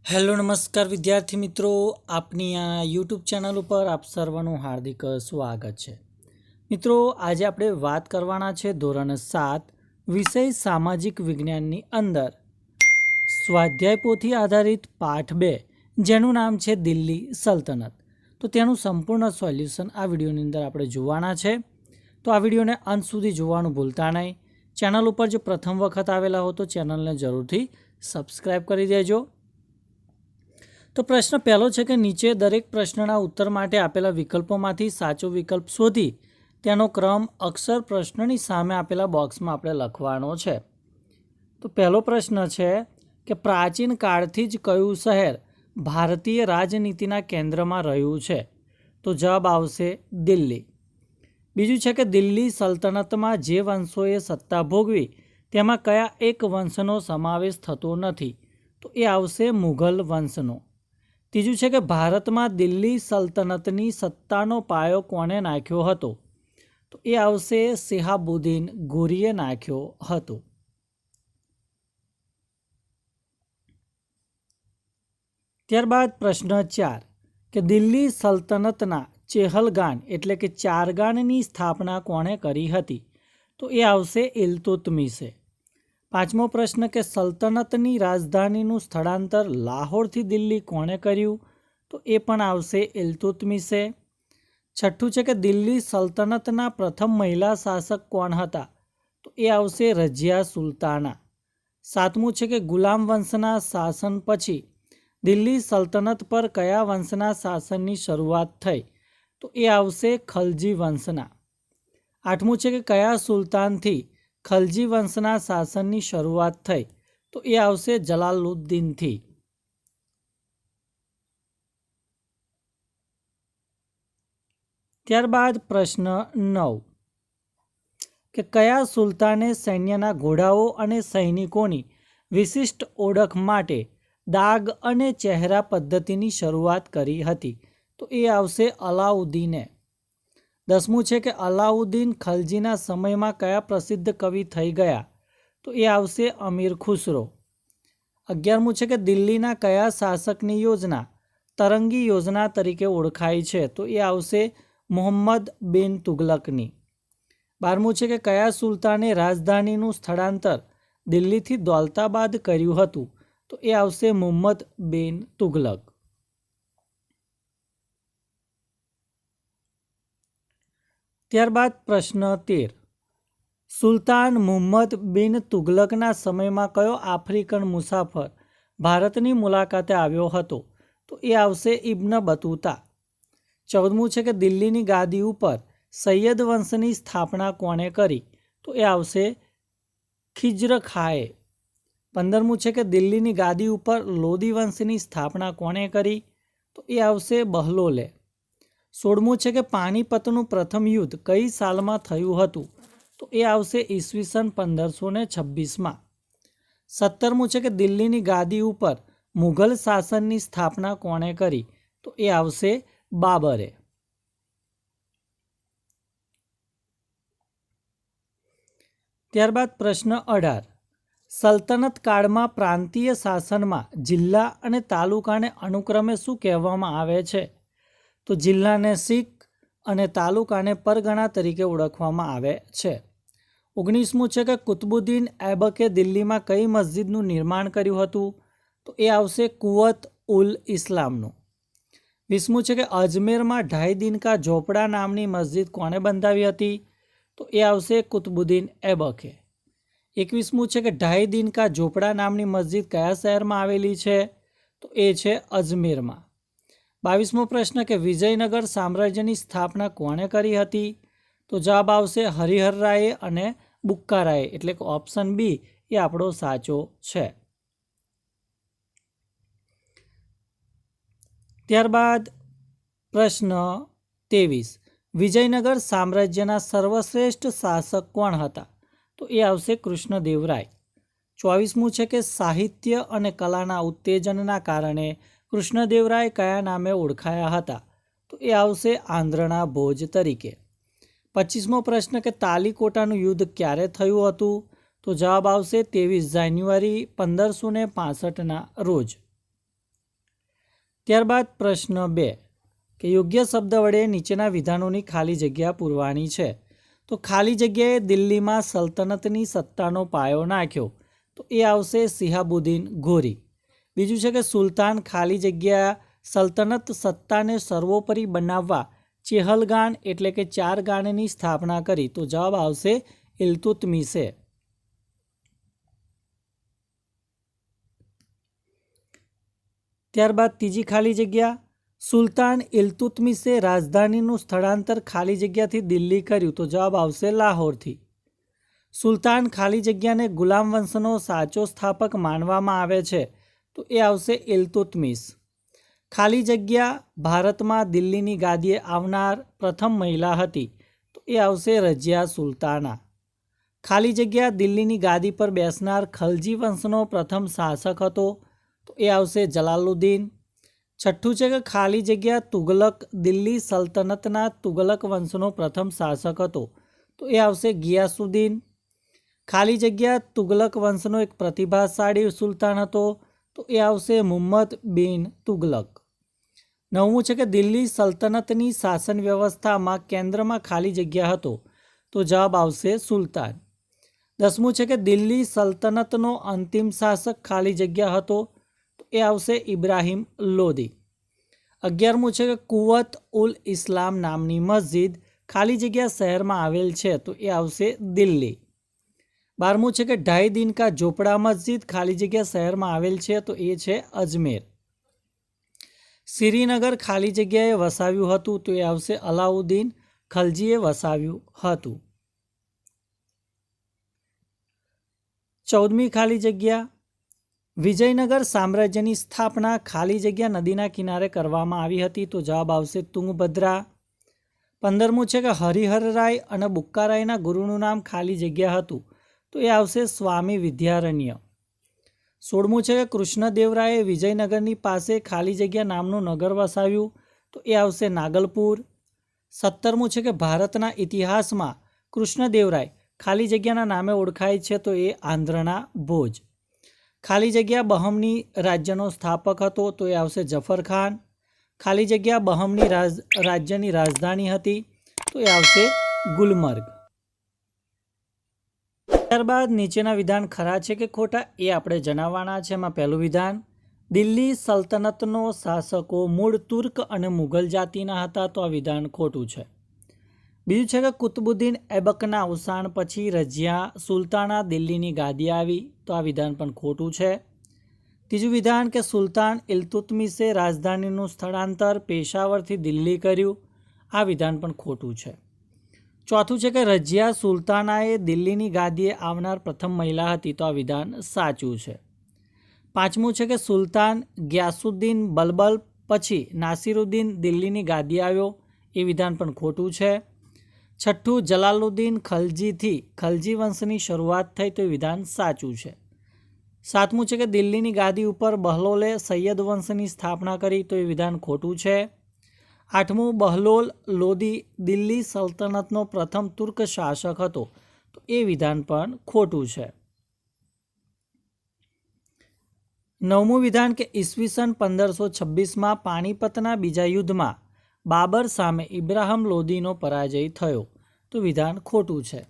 Hello નમસ્કાર વિદ્યાર્થી મિત્રો, આપની આ યુટ્યુબ ચેનલ ઉપર આપ સર્વનું હાર્દિક સ્વાગત છે। મિત્રો, આજે આપણે વાત કરવાના છે ધોરણ 7 વિષય સામાજિક વિજ્ઞાનની અંદર સ્વાધ્યાય પોથી આધારિત પાઠ 2, જેનું નામ છે દિલ્હી સલ્તનત। તો તેનું સંપૂર્ણ સોલ્યુશન આ વિડીયોની અંદર આપણે જોવાના છે। તો આ વિડીયોને અંત સુધી જોવાનું ભૂલતા નહીં। ચેનલ ઉપર જો પ્રથમ વખત આવેલા હો તો ચેનલને જરૂરથી સબસ્ક્રાઈબ કરી દેજો। તો પ્રશ્ન પહેલો છે કે નીચે દરેક પ્રશ્નના ઉત્તર માટે આપેલા વિકલ્પોમાંથી સાચો વિકલ્પ શોધી તેનો ક્રમ અક્ષર પ્રશ્નની સામે આપેલા બોક્સમાં આપણે લખવાનો છે। તો પહેલો પ્રશ્ન છે કે પ્રાચીન કાળથી જ કયું શહેર ભારતીય રાજનીતિના કેન્દ્રમાં રહ્યું છે? તો જવાબ આવશે દિલ્હી। બીજું છે કે દિલ્હી સલ્તનતમાં જે વંશોએ સત્તા ભોગવી તેમાં કયા એક વંશનો સમાવેશ થતો નથી? તો એ આવશે મુઘલ વંશનો। ત્રીજું છે કે ભારતમાં દિલ્હી સલ્તનતની સત્તાનો પાયો કોણે નાખ્યો હતો? તો એ આવશે શિહાબુદ્દીન ગોરીએ નાખ્યો હતો। ત્યારબાદ પ્રશ્ન 4 કે દિલ્હી સલ્તનતના ચેહલગાન એટલે કે ચારગાનની સ્થાપના કોણે કરી હતી? તો એ આવશે ઇલ્તુત્મિશે। પાંચમો પ્રશ્ન કે સલ્તનતની રાજધાનીનું સ્થળાંતર લાહોરથી દિલ્હી કોણે કર્યું? તો એ પણ આવશે ઇલ્તુત્મિશે। છઠ્ઠું છે કે દિલ્હી સલ્તનતના પ્રથમ મહિલા શાસક કોણ હતા? તો એ આવશે રઝિયા સુલતાના। સાતમું છે કે ગુલામ વંશના શાસન પછી દિલ્હી સલ્તનત પર કયા વંશના શાસનની શરૂઆત થઈ? તો એ આવશે ખલજી વંશના। આઠમું છે કે કયા સુલતાનથી ખલજી વંશના શાસનની શરૂઆત થઈ? તો એ આવશે જલાલુદ્દીનથી। ત્યારબાદ પ્રશ્ન 9 કે કયા સુલતાને સૈન્યના ઘોડાઓ અને સૈનિકોની વિશિષ્ટ ઓળખ માટે દાગ અને ચહેરા પદ્ધતિની શરૂઆત કરી હતી? તો એ આવશે અલાઉદ્દીને। 10મું છે કે અલાઉદ્દીન ખલજીના સમયમાં કયા પ્રસિદ્ધ કવિ થઈ ગયા? તો એ આવશે અમીર ખુસરો। 11મું છે કે દિલ્હીના કયા શાસકની યોજના તરંગી યોજના તરીકે ઓળખાય છે? તો એ આવશે મુહમ્મદ બિન તુગલકની। 12મું છે કે કયા સુલતાને રાજધાનીનું સ્થળાંતર દિલ્હીથી દૌલતાબાદ કર્યું હતું? તો એ આવશે મુહમ્મદ બિન તુગલક। ત્યારબાદ પ્રશ્ન 13 સુલતાન મુહમ્મદ બિન તુગલકના સમયમાં કયો આફ્રિકન મુસાફર ભારતની મુલાકાતે આવ્યો હતો? તો એ આવશે ઇબ્ન બતુતા। 14મું છે કે દિલ્હીની ગાદી ઉપર સૈયદ વંશની સ્થાપના કોણે કરી? તો એ આવશે ખિજ્ર ખાએ। 15મું છે કે દિલ્હીની ગાદી ઉપર લોદી વંશની સ્થાપના કોણે કરી? તો એ આવશે બહલોલે। 16મું છે કે પાણીપતનું પ્રથમ યુદ્ધ કઈ સાલમાં થયું હતું? તો એ આવશે ઈસવીસન 1526માં। 17મું છે કે દિલ્હીની ગાદી ઉપર મુઘલ શાસનની સ્થાપના કોણે કરી? તો એ આવશે બાબરે। ત્યારબાદ પ્રશ્ન 18 સલ્તનત કાળમાં પ્રાંતીય શાસનમાં જિલ્લા અને તાલુકાને અનુક્રમે શું કહેવામાં આવે છે? તો જિલ્લાને સિક અને તાલુકાને પરગણા તરીકે ઓળખવામાં આવે છે। 19મું છે કે કુતબુદ્દીન ઐબકે દિલ્હીમાં કઈ મસ્જિદનું નિર્માણ કર્યું હતું? તો એ આવશે કુવત ઉલ ઇસ્લામનું। 20મું છે કે અજમેરમાં ઢાઈ દિનકા ઝોપડા નામની મસ્જિદ કોણે બંધાવી હતી? તો એ આવશે કુતબુદ્દીન ઐબકે। 21મું છે કે ઢાઈ દિનકા ઝોપડા નામની મસ્જિદ કયા શહેરમાં આવેલી છે? તો એ છે અજમેરમાં। 22મો પ્રશ્ન કે વિજયનગર સામ્રાજ્યની સ્થાપના કોણે કરી હતી? તો જવાબ આવશે હરિહર રાયે અને બુક્કા રાયે, એટલે કે ઓપ્શન બી એ આપણો સાચો છે। ત્યારબાદ પ્રશ્ન 23 વિજયનગર સામ્રાજ્યના સર્વશ્રેષ્ઠ શાસક કોણ હતા? તો એ આવશે કૃષ્ણદેવરાય। 24મું છે કે સાહિત્ય અને કલાના ઉત્તેજનના કારણે કૃષ્ણદેવરાય કયા નામે ઓળખાયા હતા? તો એ આવશે આંધ્રના ભોજ તરીકે। 25મો પ્રશ્ન કે તાલીકોટાનું યુદ્ધ ક્યારે થયું હતું? તો જવાબ આવશે 23 જાન્યુઆરી 1565ના રોજ। ત્યારબાદ પ્રશ્ન 2 કે યોગ્ય શબ્દ વડે નીચેના વિધાનોની ખાલી જગ્યા પૂરવાની છે. તો ખાલી જગ્યાએ દિલ્હીમાં સલ્તનતની સત્તાનો પાયો નાખ્યો, તો એ આવશે શિહાબુદ્દીન ઘોરી. બીજું છે કે સુલતાન ખાલી જગ્યા સલ્તનત સત્તાને સર્વોપરી બનાવવા ચેહલગાન એટલે કે 4 ગાનની સ્થાપના કરી, તો જવાબ આવશે ઇલ્તુત્મિશે. ત્યારબાદ ત્રીજી ખાલી જગ્યા, સુલતાન ઇલ્તુત્મિશે રાજધાનીનું સ્થળાંતર ખાલી જગ્યાથી દિલ્હી કર્યું, તો જવાબ આવશે લાહોરથી. સુલતાન ખાલી જગ્યાને ગુલામ વંશનો સાચો સ્થાપક માનવામાં આવે છે, તો એ આવશે ઇલ્તુત્મિશ. ખાલી જગ્યા ભારતમાં દિલ્હીની ગાદીએ આવનાર પ્રથમ મહિલા હતી, તો એ આવશે રજિયા સુલતાના. ખાલી જગ્યા દિલ્હીની ગાદી પર બેસનાર ખલજી વંશનો પ્રથમ શાસક હતો, તો એ આવશે જલાલુદ્દીન. છઠ્ઠું છે કે ખાલી જગ્યા તુગલક દિલ્હી સલ્તનતના તુગલક વંશનો પ્રથમ શાસક હતો, તો એ આવશે ગિયાસુદ્દીન. ખાલી જગ્યા તુગલક વંશનો એક પ્રતિભાશાળી સુલતાન હતો, તો એ આવશે મુહમ્મદ બિન તુગલક. નવમું છે કે દિલ્હી સલ્તનતની શાસન વ્યવસ્થામાં કેન્દ્રમાં ખાલી જગ્યા હતો, તો જવાબ આવશે સુલતાન. 10મું છે કે દિલ્હી સલ્તનતનો અંતિમ શાસક ખાલી જગ્યા હતો, તો એ આવશે ઇબ્રાહિમ લોદી. 11મું છે કે કુવત ઉલ ઇસ્લામ નામની મસ્જિદ ખાલી જગ્યા શહેરમાં આવેલ છે, તો એ આવશે દિલ્હી. 12મું છે કે ઢાઈ દિન કા ઝોપડા મસ્જિદ ખાલી જગ્યા શહેરમાં આવેલ છે, તો એ છે અજમેર. શ્રીનગર ખાલી જગ્યાએ વસાવ્યું હતું, તો એ આવશે અલાઉદ્દીન ખલજીએ વસાવ્યું હતું. 14મી ખાલી જગ્યા, વિજયનગર સામ્રાજ્યની સ્થાપના ખાલી જગ્યા નદીના કિનારે કરવામાં આવી હતી, તો જવાબ આવશે તુંગભદ્રા. 15મું છે કે હરિહરરાય અને બુક્કારાયના ગુરુનું નામ ખાલી જગ્યા હતું, તો એ આવશે સ્વામી વિદ્યારણ્ય. 16મું છે કે કૃષ્ણદેવરાયે વિજયનગરની પાસે ખાલી જગ્યા નામનું નગર વસાવ્યું, તો એ આવશે નાગલપુર. 17મું છે કે ભારતના ઇતિહાસમાં કૃષ્ણદેવરાય ખાલી જગ્યાના નામે ઓળખાય છે, તો એ આંધ્રના ભોજ. ખાલી જગ્યા બહમની રાજ્યનો સ્થાપક હતો, તો એ આવશે જફરખાન. ખાલી જગ્યા બહમની રાજ્યની રાજધાની હતી, તો એ આવશે ગુલમર્ગ. ત્યારબાદ નીચેના વિધાન ખરા છે કે ખોટા એ આપણે જણાવવાના છે. એમાં પહેલું વિધાન, દિલ્હી સલ્તનતનો શાસકો મૂળ તુર્ક અને મુઘલ જાતિના હતા, તો આ વિધાન ખોટું છે. બીજું છે કે કુતુબુદ્દીન ઐબકના અવસાન પછી રજિયા સુલતાના દિલ્હીની ગાદી આવી, તો આ વિધાન પણ ખોટું છે. ત્રીજું વિધાન કે સુલતાન ઇલ્તુત્મિશે રાજધાનીનું સ્થળાંતર પેશાવરથી દિલ્હી કર્યું, આ વિધાન પણ ખોટું છે. ચોથું છે કે રજિયા સુલતાનાએ દિલ્હીની ગાદીએ આવનાર પ્રથમ મહિલા હતી, તો આ વિધાન સાચું છે. 5મું છે કે સુલતાન ગ્યાસુદ્દીન બલબલ પછી નાસિરુદ્દીન દિલ્હીની ગાદી આવ્યો, એ વિધાન પણ ખોટું છે. 6થું જલાલુદ્દીન ખલજીથી ખલજી વંશની શરૂઆત થઈ, તો એ વિધાન સાચું છે. 7મું છે કે દિલ્હીની ગાદી ઉપર બહલોલે સૈયદ વંશની સ્થાપના કરી, તો એ વિધાન ખોટું છે. 8મું બહલોલ લોદી દિલ્હી સલ્તનતનો પ્રથમ તુર્ક શાસક હતો, તો એ વિધાન પણ ખોટું છે. 9મું વિધાન કે ઈસવીસન 1526માં પાણીપતના બીજા યુદ્ધમાં બાબર સામે ઇબ્રાહિમ લોદીનો પરાજય થયો, તો વિધાન ખોટું છે.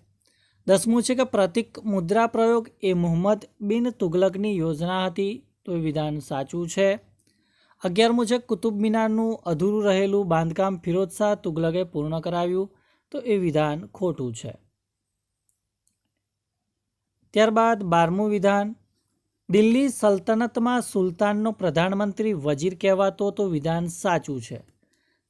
10મું છે કે પ્રતિક મુદ્રા પ્રયોગ એ મુહમ્મદ બિન તુગલકની યોજના હતી, તો એ વિધાન સાચું છે. 11મું છે કુતુબ મિનારનું અધૂરું રહેલું બાંધકામ ફિરોઝ શાહ તુગલકે પૂર્ણ કરાવ્યું, તો એ વિધાન ખોટું છે. ત્યારબાદ 12મું વિધાન, દિલ્હી સલ્તનતમાં સુલતાનનો પ્રધાનમંત્રી વજીર કહેવાતો, તો વિધાન સાચું છે.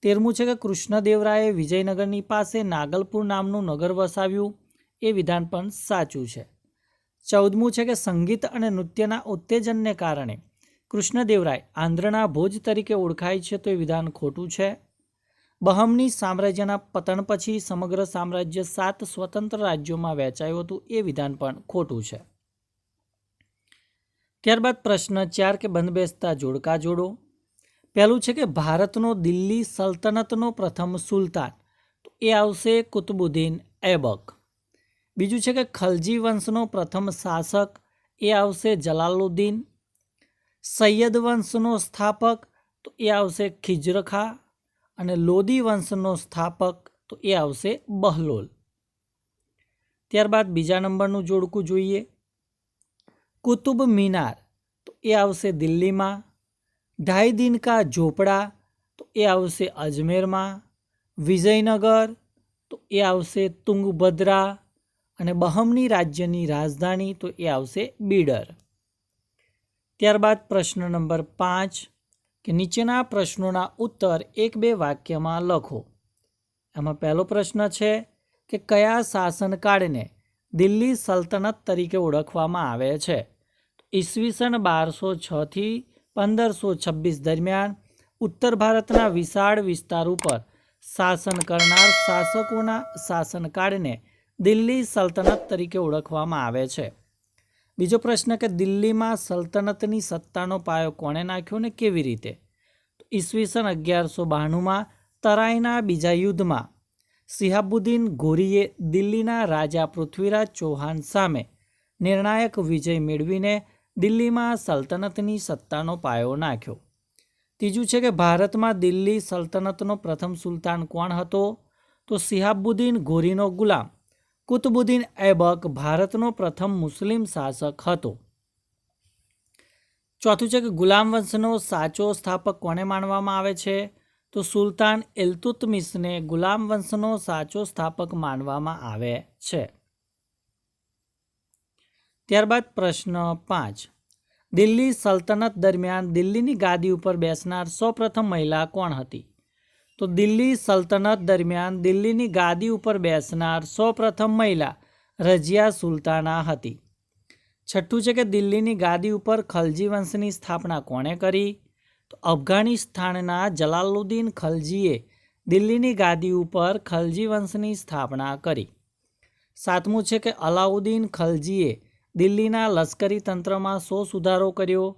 13મું છે કે કૃષ્ણદેવરાયે વિજયનગરની પાસે નાગલપુર નામનું નગર વસાવ્યું, એ વિધાન પણ સાચું છે. 14મું છે કે સંગીત અને નૃત્યના ઉત્તેજનને કારણે કૃષ્ણદેવરાય આંધ્રના ભોજ તરીકે ઓળખાય છે, તો એ વિધાન ખોટું છે. બહમની સામ્રાજ્યના પતન પછી સમગ્ર સામ્રાજ્ય 7 સ્વતંત્ર રાજ્યોમાં વહેંચાયું હતું, એ વિધાન પણ ખોટું છે. ત્યારબાદ પ્રશ્ન 4 કે બંધબેસતા જોડકા જોડો. પહેલું છે કે ભારતનો દિલ્હી સલ્તનતનો પ્રથમ સુલતાન, તો એ આવશે કુતુબુદ્દીન ઐબક. બીજું છે કે ખલજી વંશનો પ્રથમ શાસક, એ આવશે જલાલુદ્દીન. સૈયદ વંશનો સ્થાપક, તો એ આવશે ખિજ્ર ખા, અને લોદી વંશનો સ્થાપક તો એ આવશે બહલોલ. ત્યારબાદ બીજા નંબરનું જોડકું જોઈએ. કુતુબ મિનાર તો એ આવશે દિલ્હીમાં. 2.5 દિન કા ઝોપડા તો એ આવશે અજમેરમાં. વિજયનગર તો એ આવશે તુંગભદ્રા, અને બહમની રાજ્યની રાજધાની તો એ આવશે બીડર. ત્યારબાદ પ્રશ્ન નંબર 5 કે નીચેના પ્રશ્નોના ઉત્તર 1-2 વાક્યમાં લખો. એમાં પહેલો પ્રશ્ન છે કે કયા શાસનકાળને દિલ્હી સલ્તનત તરીકે ઓળખવામાં આવે છે? ઈસવીસન 1206 થી 1526 દરમિયાન ઉત્તર ભારતના વિશાળ વિસ્તાર ઉપર શાસન કરનાર શાસકોના શાસનકાળને દિલ્હી સલ્તનત તરીકે ઓળખવામાં આવે છે. બીજો પ્રશ્ન કે દિલ્હીમાં સલ્તનતની સત્તાનો પાયો કોણે નાખ્યો ને કેવી રીતે? ઈસવીસન 1192માં તરાઈના બીજા યુદ્ધમાં શિહાબુદ્દીન ઘોરીએ દિલ્હીના રાજા પૃથ્વીરાજ ચૌહાણ સામે નિર્ણાયક વિજય મેળવીને દિલ્હીમાં સલ્તનતની સત્તાનો પાયો નાખ્યો. ત્રીજું છે કે ભારતમાં દિલ્હી સલ્તનતનો પ્રથમ સુલતાન કોણ હતો? તો શિહાબુદ્દીન ઘોરીનો ગુલામ કુતુબુદ્દીન ઐબક ભારતનો પ્રથમ મુસ્લિમ શાસક હતો. ચોથું છે કે ગુલામ વંશનો સાચો સ્થાપક કોને માનવામાં આવે છે? તો સુલતાન ઇલ્તુત્મિશને ગુલામ વંશનો સાચો સ્થાપક માનવામાં આવે છે. ત્યારબાદ પ્રશ્ન 5 દિલ્હી સલ્તનત દરમિયાન દિલ્હીની ગાદી ઉપર બેસનાર સૌપ્રથમ મહિલા કોણ હતી? તો દિલ્હી સલ્તનત દરમિયાન દિલ્હીની ગાદી ઉપર બેસનાર સૌપ્રથમ મહિલા રઝિયા સુલતાના હતી. છઠ્ઠું છે કે દિલ્હીની ગાદી ઉપર ખલજી વંશની સ્થાપના કોણે કરી? તો અફઘાનિસ્તાનના જલાલુદ્દીન ખલજીએ દિલ્હીની ગાદી ઉપર ખલજી વંશની સ્થાપના કરી. સાતમું છે કે અલાઉદ્દીન ખલજીએ દિલ્હીના લશ્કરી તંત્રમાં શો સુધારો કર્યો?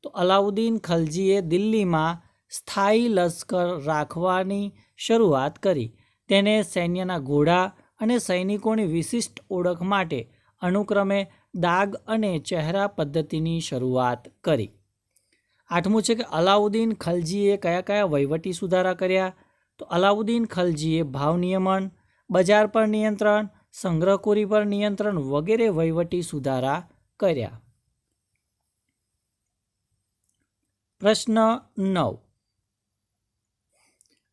તો અલાઉદ્દીન ખલજીએ દિલ્હીમાં સ્થાયી લશ્કર રાખવાની શરૂઆત કરી. તેને સૈન્યના ઘોડા અને સૈનિકોની વિશિષ્ટ ઓળખ માટે અનુક્રમે દાગ અને ચહેરા પદ્ધતિની શરૂઆત કરી. આઠમું છે કે અલાઉદ્દીન ખલજીએ કયા કયા વહીવટી સુધારા કર્યા? તો અલાઉદ્દીન ખલજીએ ભાવ નિયમન, બજાર પર નિયંત્રણ, સંગ્રહખોરી પર નિયંત્રણ વગેરે વહીવટી સુધારા કર્યા. પ્રશ્ન 9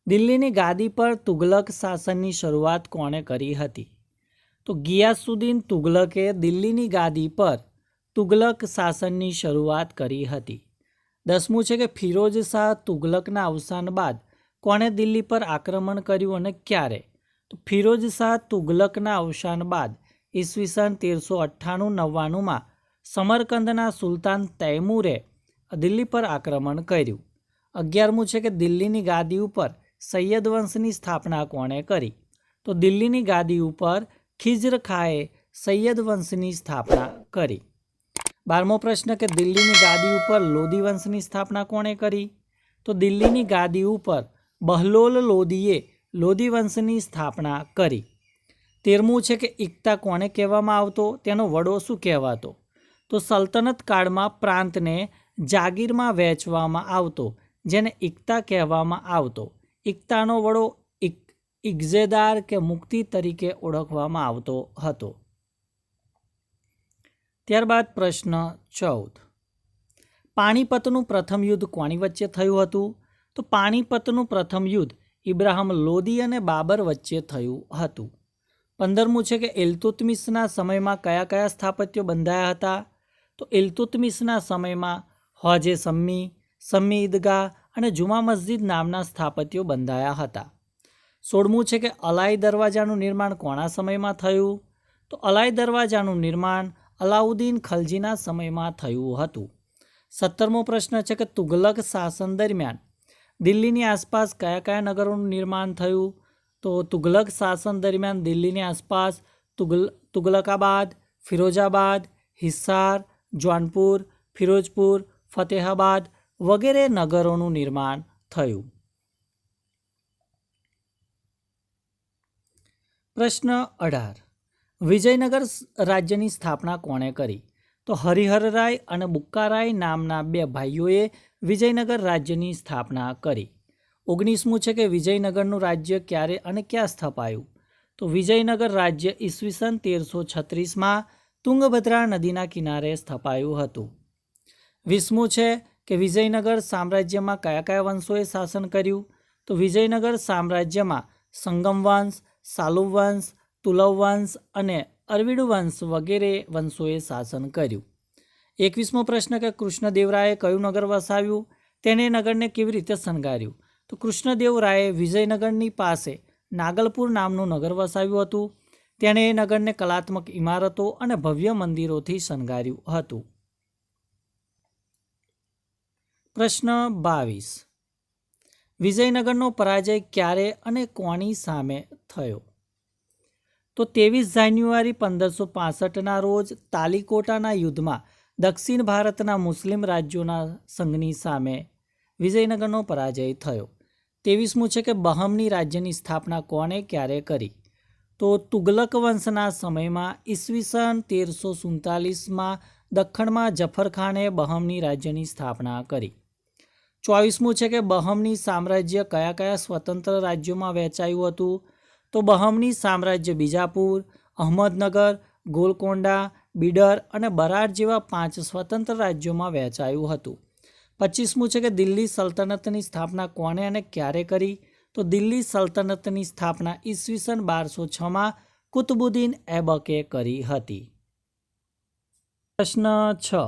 દિલ્હીની ગાદી પર તુગલક શાસનની શરૂઆત કોણે કરી હતી? તો ગિયાસુદ્દીન તુગલકે દિલ્હીની ગાદી પર તુગલક શાસનની શરૂઆત કરી હતી. 10મું છે કે ફિરોઝ શાહ તુગલકના અવસાન બાદ કોણે દિલ્હી પર આક્રમણ કર્યું અને ક્યારે? તો ફિરોઝ શાહ તુગલકના અવસાન બાદ ઈસવીસન 1398-99માં સમરકંદના સુલતાન તૈમૂરે દિલ્હી પર આક્રમણ કર્યું. 11મું છે કે દિલ્હીની ગાદી ઉપર સૈયદ વંશની સ્થાપના કોણે કરી? તો દિલ્હીની ગાદી ઉપર ખિજ્ર ખાએ સૈયદ વંશની સ્થાપના કરી. 12મો પ્રશ્ન કે દિલ્હીની ગાદી ઉપર લોદી વંશની સ્થાપના કોણે કરી? તો દિલ્હીની ગાદી ઉપર બહલોલ લોદીએ લોદી વંશની સ્થાપના કરી. 13મું છે કે ઇક્તા કોને કહેવામાં આવતો? તેનો વડો શું કહેવાતો? તો સલ્તનત કાળમાં પ્રાંતને જાગીરમાં વહેંચવામાં આવતો જેને ઇક્તા કહેવામાં આવતો. ઇક્તાનો વડો ઇક્ઝેદાર કે મુક્તિ તરીકે ઓળખવામાં આવતો હતો. ત્યારબાદ પ્રશ્ન 14 પાણીપતનું પ્રથમ યુદ્ધ કોની વચ્ચે થયું હતું? તો પાણીપતનું પ્રથમ યુદ્ધ ઇબ્રાહિમ લોદી અને બાબર વચ્ચે થયું હતું. 15મું છે કે ઇલ્તુત્મિશના સમયમાં કયા કયા સ્થાપત્યો બંધાયા હતા? તો ઇલ્તુત્મિશના સમયમાં હોજે સમ્મી, સમ્મી ઈદગાહ અને જુમા મસ્જિદ નામના સ્થાપત્યો બંધાયા હતા. 16મું છે કે અલાઈ દરવાજાનું નિર્માણ કોના સમયમાં થયું? તો અલાઈ દરવાજાનું નિર્માણ અલાઉદ્દીન ખલજીના સમયમાં થયું હતું. 17મો પ્રશ્ન છે કે તુગલક શાસન દરમિયાન દિલ્હીની આસપાસ કયા કયા નગરોનું નિર્માણ થયું? તો તુગલક શાસન દરમિયાન દિલ્હીની આસપાસ તુગલકાબાદ, ફિરોજાબાદ, હિસાર, જૌનપુર, ફિરોજપુર, ફતેહાબાદ વગેરે નગરોનું નિર્માણ થયું. પ્રશ્ન 18 વિજયનગર રાજ્યની સ્થાપના કોણે કરી? તો હરિહરરાય અને બુક્કારાય નામના બે ભાઈઓએ વિજયનગર રાજ્યની સ્થાપના કરી. 19મું છે કે વિજયનગરનું રાજ્ય ક્યારે અને ક્યાં સ્થપાયું? તો વિજયનગર રાજ્ય ઈસવીસન 1336માં તુંગભદ્રા નદીના કિનારે સ્થપાયું હતું. 20મું છે કે વિજયનગર સામ્રાજ્યમાં કયા કયા વંશોએ શાસન કર્યું? તો વિજયનગર સામ્રાજ્યમાં સંગમ વંશ, સાલુવ વંશ, તુલવ વંશ અને અરવિડ વંશ વગેરે વંશોએ શાસન કર્યું. 21મો પ્રશ્ન કે કૃષ્ણદેવરાયે કયું નગર વસાવ્યું? તેણે નગરને કેવી રીતે શણગાર્યું? તો કૃષ્ણદેવરાયે વિજયનગરની પાસે નાગલપુર નામનું નગર વસાવ્યું હતું. તેણે એ નગરને કલાત્મક ઇમારતો અને ભવ્ય મંદિરોથી શણગાર્યું હતું. પ્રશ્ન 22. વિજયનગરનો પરાજય ક્યારે અને કોની સામે થયો? તો 23 જાન્યુઆરી 1565ના રોજ તાલીકોટાના યુદ્ધમાં દક્ષિણ ભારતના મુસ્લિમ રાજ્યોના સંઘની સામે વિજયનગરનો પરાજય થયો. 23મું છે કે બહમની રાજ્યની સ્થાપના કોણે ક્યારે કરી? તો તુગલક વંશના સમયમાં ઈસવીસન 1347માં દખ્ખણમાં જફરખાને બહમની રાજ્યની સ્થાપના કરી. 24મું છે કે બહમની સામ્રાજ્ય કયા કયા સ્વતંત્ર રાજ્યોમાં વહેંચાયું હતું? તો બહમની સામ્રાજ્ય બીજાપુર, અહમદનગર, ગોલકોંડા, બીડર અને બરાડ જેવા 5 સ્વતંત્ર રાજ્યોમાં વહેંચાયું હતું. 25મું છે કે દિલ્હી સલ્તનતની સ્થાપના કોણે અને ક્યારે કરી? તો દિલ્હી સલ્તનતની સ્થાપના ઈસવીસન 1206માં કુતુબુદ્દીન ઐબકે કરી હતી. પ્રશ્ન 6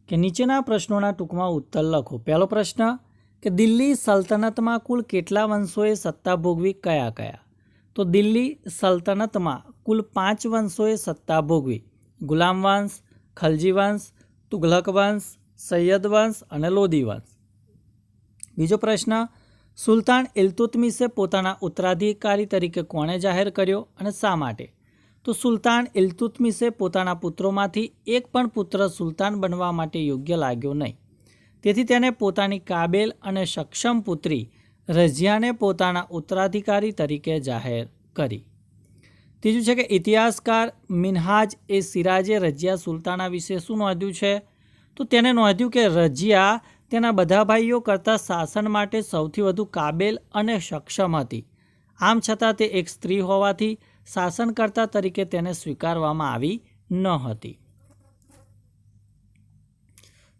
કે નીચેના પ્રશ્નોના ટૂંકમાં ઉત્તર લખો. પહેલો પ્રશ્ન કે દિલ્હી સલ્તનતમાં કુલ કેટલા વંશોએ સત્તા ભોગવી? કયા કયા? તો દિલ્હી સલ્તનતમાં કુલ 5 વંશોએ સત્તા ભોગવી: ગુલામ વંશ, ખલજી વંશ, તુઘલક વંશ, સૈયદ વંશ અને લોધી વંશ. બીજો પ્રશ્ન, સુલતાન ઇલ્તુત્મિશે પોતાના ઉત્તરાધિકારી તરીકે કોણે જાહેર કર્યો અને શા માટે? તો સુલતાન ઇલ્તુત્મિશે પોતાના પુત્રોમાંથી એક પણ પુત્ર સુલતાન બનવા માટે યોગ્ય લાગ્યો નહીં. તેથી તેણે પોતાની કાબેલ અને સક્ષમ પુત્રી રઝિયાને પોતાના ઉત્તરાધિકારી તરીકે જાહેર કરી. ત્રીજું છે કે ઇતિહાસકાર મિનહાજ એ સિરાજે રઝિયા સુલતાના વિશે શું નોંધ્યું છે? તો તેને નોંધ્યું કે રઝિયા તેના બધા ભાઈઓ કરતાં શાસન માટે સૌથી વધુ કાબેલ અને સક્ષમ હતી. આમ છતાં તે એક સ્ત્રી હોવાથી શાસનકર્તા તરીકે તેને સ્વીકારવામાં આવી ન હતી.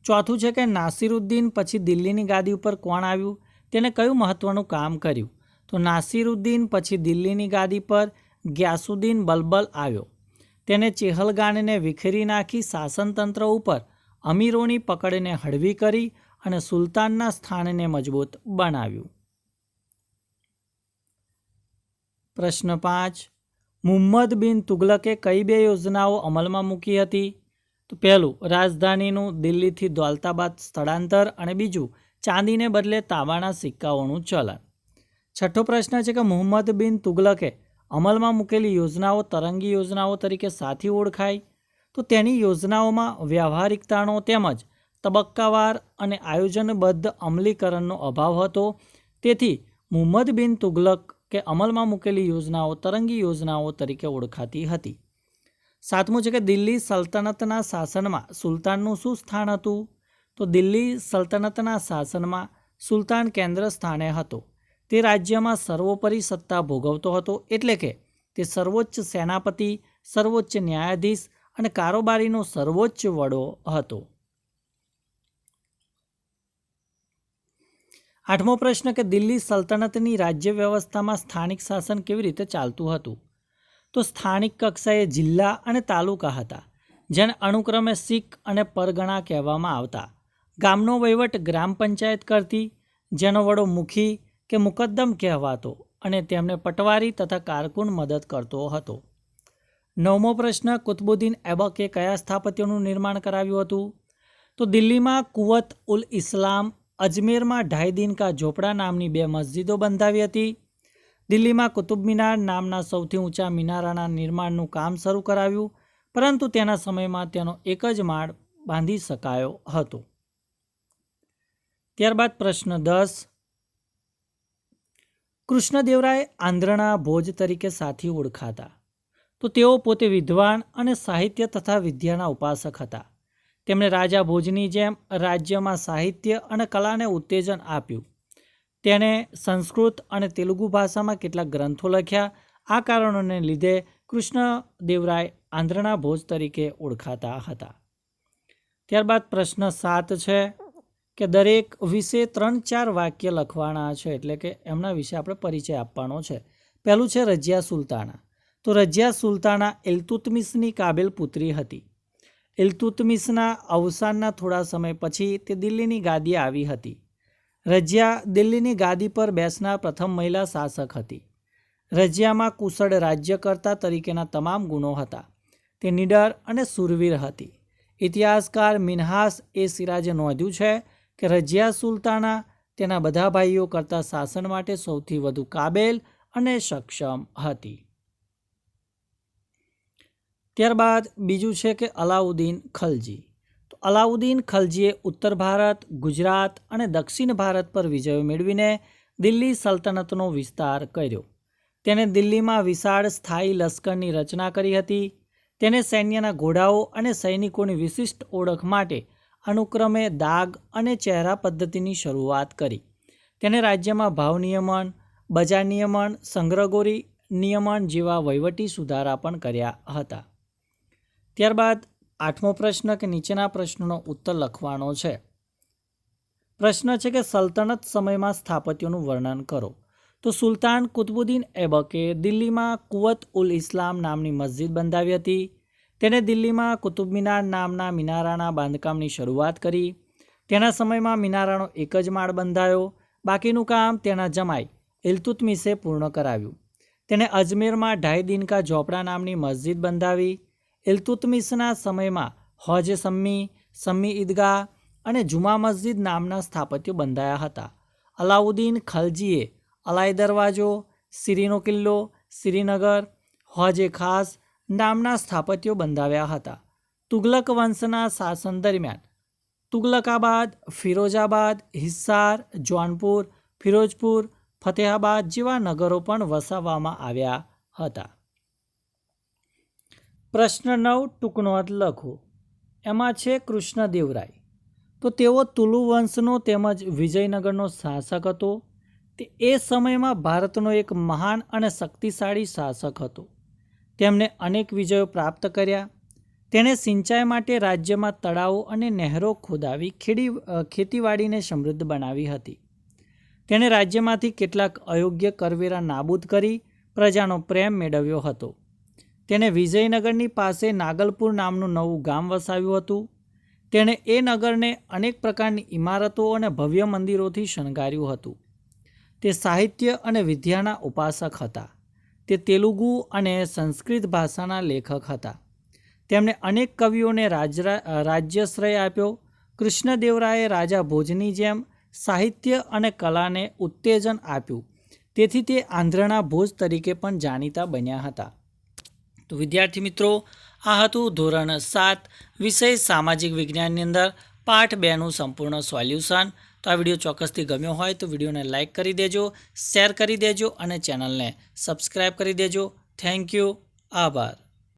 ચોથું છે કે નાસિરુદ્દીન પછી દિલ્હીની ગાદી ઉપર કોણ આવ્યું? તેને કયું મહત્ત્વનું કામ કર્યું? તો નાસિરુદ્દીન પછી દિલ્હીની ગાદી પર ગ્યાસુદ્દીન બલબલ આવ્યો. તેને ચેહલગાનને વિખેરી નાખી શાસનતંત્ર ઉપર અમીરોની પકડને હળવી કરી અને સુલતાનના સ્થાનને મજબૂત બનાવ્યું. પ્રશ્ન 5, મુહમ્મદ બિન તુગલકે કઈ 2 યોજનાઓ અમલમાં મૂકી હતી? તો પહેલું, રાજધાનીનું દિલ્હીથી દૌલતાબાદ સ્થળાંતર અને બીજું, ચાંદીને બદલે તાંબાના સિક્કાઓનું ચલણ. છઠ્ઠો પ્રશ્ન છે કે મુહમ્મદ બિન તુગલકે અમલમાં મૂકેલી યોજનાઓ તરંગી યોજનાઓ તરીકે સાથી ઓળખાય? તો તેની યોજનાઓમાં વ્યવહારિકતાનો તેમજ તબક્કાવાર અને આયોજનબદ્ધ અમલીકરણનો અભાવ હતો. તેથી મુહમ્મદ બિન તુગલક કે અમલમાં મૂકેલી યોજનાઓ તરંગી યોજનાઓ તરીકે ઓળખાતી હતી. 7મું છે કે દિલ્હી સલ્તનતના શાસનમાં સુલતાનનું શું સ્થાન હતું? તો દિલ્હી સલ્તનતના શાસનમાં સુલતાન કેન્દ્ર સ્થાને હતો. તે રાજ્યમાં સર્વોપરી સત્તા ભોગવતો હતો, એટલે કે તે સર્વોચ્ચ સેનાપતિ, સર્વોચ્ચ ન્યાયાધીશ અને કારોબારીનો સર્વોચ્ચ વડો હતો. 8મો પ્રશ્ન કે દિલ્હી સલ્તનતની રાજ્ય વ્યવસ્થામાં સ્થાનિક શાસન કેવી રીતે ચાલતું હતું? તો સ્થાનિક કક્ષાએ જિલ્લા અને તાલુકા હતા, જેને અનુક્રમે સિક અને પરગણા કહેવામાં આવતા. ગામનો વહીવટ ગ્રામ પંચાયત કરતી, જેનો વડો મુખી કે મુકદ્દમ કહેવાતો અને તેમને પટવારી તથા કારકુન મદદ કરતો હતો. 9મો પ્રશ્ન, કુતુબુદ્દીન ઐબકે કયા સ્થાપત્યોનું નિર્માણ કરાવ્યું હતું? તો દિલ્હીમાં કુવત ઉલ ઇસ્લામ, અજમેરમાં ઢાઈ દિન કા ઝોપડા નામની 2 મસ્જિદો બંધાવી હતી. દિલ્હીમાં કુતુબ મિનાર નામના સૌથી ઊંચા મિનારાના નિર્માણનું કામ શરૂ કરાવ્યું, પરંતુ તેના સમયમાં તેનો એક જ માળ બાંધી શકાયો હતો. ત્યારબાદ પ્રશ્ન 10, કૃષ્ણદેવરાય આંધ્રના ભોજ તરીકે સાથી ઓળખાતા. તો તેઓ પોતે વિદ્વાન અને સાહિત્ય તથા વિદ્યાના ઉપાસક હતા. તેમણે રાજા ભોજની જેમ રાજ્યમાં સાહિત્ય અને કલાને ઉત્તેજન આપ્યું. તેણે સંસ્કૃત અને તેલુગુ ભાષામાં કેટલાક ગ્રંથો લખ્યા. આ કારણોને લીધે કૃષ્ણદેવરાય આંધ્રના ભોજ તરીકે ઓળખાતા હતા. ત્યારબાદ પ્રશ્ન 7 છે કે દરેક વિશે 3-4 વાક્ય લખવાના છે, એટલે કે એમના વિશે આપણે પરિચય આપવાનો છે. પહેલું છે રજિયા સુલતાના. તો રજિયા સુલતાના ઇલ્તુત્મિશની કાબિલ પુત્રી હતી. ઇલ્તુત્મિશના અવસાનના થોડા સમય પછી તે દિલ્હીની ગાદીએ આવી હતી. રજિયા દિલ્હીની ગાદી પર બેસનાર પ્રથમ મહિલા શાસક હતી. રજિયામાં કુશળ રાજ્યકર્તા તરીકેના તમામ ગુણો હતા. તે નીડર અને શૂરવીર હતી. ઇતિહાસકાર મિન્હાસ એ સિરાજે નોંધ્યું છે કે રજિયા સુલતાના તેના બધા ભાઈઓ કરતાં શાસન માટે સૌથી વધુ કાબેલ અને સક્ષમ હતી. ત્યારબાદ બીજું છે કે અલાઉદ્દીન ખલજી. તો અલાઉદ્દીન ખલજીએ ઉત્તર ભારત, ગુજરાત અને દક્ષિણ ભારત પર વિજયો મેળવીને દિલ્હી સલ્તનતનો વિસ્તાર કર્યો. તેણે દિલ્હીમાં વિશાળ સ્થાયી લશ્કરની રચના કરી હતી. તેણે સૈન્યના ઘોડાઓ અને સૈનિકોની વિશિષ્ટ ઓળખ માટે અનુક્રમે દાગ અને ચહેરા પદ્ધતિની શરૂઆત કરી. તેણે રાજ્યમાં ભાવ નિયમન, બજાર નિયમન, સંગ્રહગોરી નિયમન જેવા વહીવટી સુધારા પણ કર્યા હતા. ત્યારબાદ 8મો પ્રશ્ન કે નીચેના પ્રશ્નોનો ઉત્તર લખવાનો છે. પ્રશ્ન છે કે સલ્તનત સમયમાં સ્થાપત્યોનું વર્ણન કરો. તો સુલતાન કુતુબુદ્દીન ઐબકે દિલ્હીમાં કુવત ઉલ ઇસ્લામ નામની મસ્જિદ બંધાવી હતી. તેણે દિલ્હીમાં કુતુબ મિનાર નામના મિનારાના બાંધકામની શરૂઆત કરી. તેના સમયમાં મિનારાનો એક જ માળ બંધાયો. બાકીનું કામ તેના જમાઈ ઇલ્તુત્મિશે પૂર્ણ કરાવ્યું. તેણે અજમેરમાં ઢાઈ દિનકા ઝોપડા નામની મસ્જિદ બંધાવી. ઇલ્તુત્મિશના સમયમાં હોજ સમ્મી, સમ્મી ઈદગાહ અને જુમા મસ્જિદ નામના સ્થાપત્યો બંધાયા હતા. અલાઉદ્દીન ખલજીએ અલાઈ દરવાજો, સિરીનો કિલ્લો, શ્રીનગર, હોજે ખાસ નામના સ્થાપત્યો બંધાવ્યા હતા. તુગલક વંશના શાસન દરમિયાન તુગલકાબાદ, ફિરોજાબાદ, હિસ્સાર, જૌનપુર, ફિરોજપુર, ફતેહાબાદ જેવા નગરો પણ વસાવવામાં આવ્યા હતા. પ્રશ્ન 9 ટૂંકનો અર્થ લખો. એમાં છે કૃષ્ણદેવરાય. તો તેઓ તુલુ વંશનો તેમજ વિજયનગરનો શાસક હતો. તે એ સમયમાં ભારતનો એક મહાન અને શક્તિશાળી શાસક હતો. તેમણે અનેક વિજયો પ્રાપ્ત કર્યા. તેણે સિંચાઈ માટે રાજ્યમાં તળાવો અને નહેરો ખોદાવી ખેતીવાડીને સમૃદ્ધ બનાવી હતી. તેણે રાજ્યમાંથી કેટલાક અયોગ્ય કરવેરા નાબૂદ કરી પ્રજાનો પ્રેમ મેળવ્યો હતો. તેણે વિજયનગરની પાસે નાગલપુર નામનું નવું ગામ વસાવ્યું હતું. તેણે એ નગરને અનેક પ્રકારની ઇમારતો અને ભવ્ય મંદિરોથી શણગાર્યું હતું. તે સાહિત્ય અને વિદ્યાના ઉપાસક હતા. તે તેલુગુ અને સંસ્કૃત ભાષાના લેખક હતા. તેમણે અનેક કવિઓને રાજ્યાશ્રય આપ્યો. કૃષ્ણદેવરાયે રાજા ભોજની જેમ સાહિત્ય અને કલાને ઉત્તેજન આપ્યું. તેથી તે આંધ્રના ભોજ તરીકે પણ જાણીતા બન્યા હતા. તો વિદ્યાર્થી મિત્રો, આ હતું ધોરણ 7 વિષય સામાજિક વિજ્ઞાનની અંદર પાઠ 2નું સંપૂર્ણ સોલ્યુશન. તો આ વિડીયો ચોક્કસથી ગમ્યો હોય તો વિડીયોને લાઇક કરી દેજો, શેર કરી દેજો અને ચેનલને સબસ્ક્રાઈબ કરી દેજો. Thank you. આભાર.